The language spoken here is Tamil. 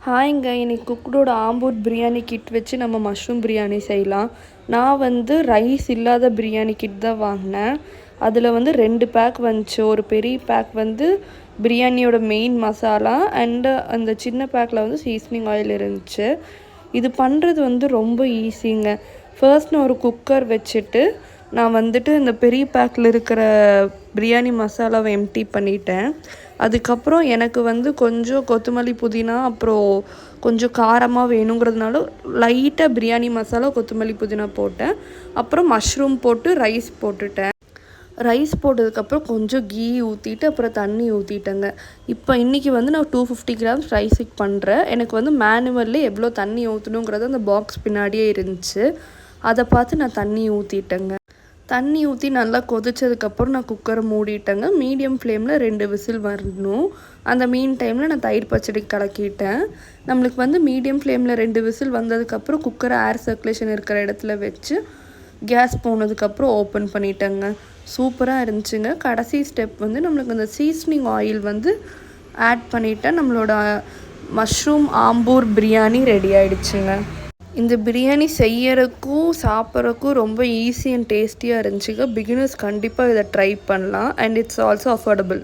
ஹாய்ங்க, இன்னைக்கு குக்டோட ஆம்பூர் பிரியாணி கிட் வச்சு நம்ம மஷ்ரூம் பிரியாணி செய்யலாம். நான் வந்து ரைஸ் இல்லாத பிரியாணி கிட் தான் வாங்கினேன். அதில் வந்து 2 பேக் வந்துச்சு. ஒரு பெரிய பேக் வந்து பிரியாணியோட மெயின் மசாலா அண்டு அந்த சின்ன பேக்கில் வந்து சீசனிங் ஆயில் இருந்துச்சு. இது பண்ணுறது வந்து ரொம்ப ஈஸிங்க. ஃபர்ஸ்ட் நான் ஒரு குக்கர் வச்சுட்டு நான் வந்துட்டு இந்த பெரிய பேக்கில் இருக்கிற பிரியாணி மசாலாவை எம்டி பண்ணிட்டேன். அதுக்கப்புறம் எனக்கு வந்து கொஞ்சம் கொத்தமல்லி புதினா அப்புறம் கொஞ்சம் காரமாக வேணுங்கிறதுனால லைட்டாக பிரியாணி மசாலா கொத்தமல்லி புதினா போட்டேன். அப்புறம் மஷ்ரூம் போட்டு ரைஸ் போட்டுட்டேன். ரைஸ் போட்டதுக்கப்புறம் கொஞ்சம் கீ ஊற்றிட்டு அப்புறம் தண்ணி ஊற்றிட்டேங்க. இப்போ இன்றைக்கி வந்து நான் 250 கிராம்ஸ் ரைஸுக்கு பண்ணுறேன். எனக்கு வந்து மேனுவலில் எவ்வளோ தண்ணி ஊற்றணுங்கிறது அந்த பாக்ஸ் பின்னாடியே இருந்துச்சு. அதை பார்த்து நான் தண்ணி ஊற்றிட்டேங்க. தண்ணி ஊற்றி நல்லா கொதிச்சதுக்கப்புறம் நான் குக்கரை மூடிட்டேங்க. மீடியம் ஃப்ளேமில் 2 விசில் வரணும். அந்த மீன் டைமில் நான் தயிர் பச்சடி கலக்கிட்டேன். நம்மளுக்கு வந்து மீடியம் ஃப்ளேமில் 2 விசில் வந்ததுக்கப்புறம் குக்கரை ஏர் சர்க்குலேஷன் இருக்கிற இடத்துல வச்சு கேஸ் போனதுக்கப்புறம் ஓப்பன் பண்ணிட்டேங்க. சூப்பராக இருந்துச்சுங்க. கடைசி ஸ்டெப் வந்து நம்மளுக்கு அந்த சீசனிங் ஆயில் வந்து ஆட் பண்ணிவிட்டேன். நம்மளோட மஷ்ரூம் ஆம்பூர் பிரியாணி ரெடி ஆகிடுச்சுங்க. இந்த பிரியாணி செய்யறதுக்கும் சாப்பிட்றதுக்கும் ரொம்ப ஈஸி அண்ட் டேஸ்டியாக இருந்துச்சுங்க. பிகினர்ஸ் கண்டிப்பாக இதை ட்ரை பண்ணலாம். And it's also affordable.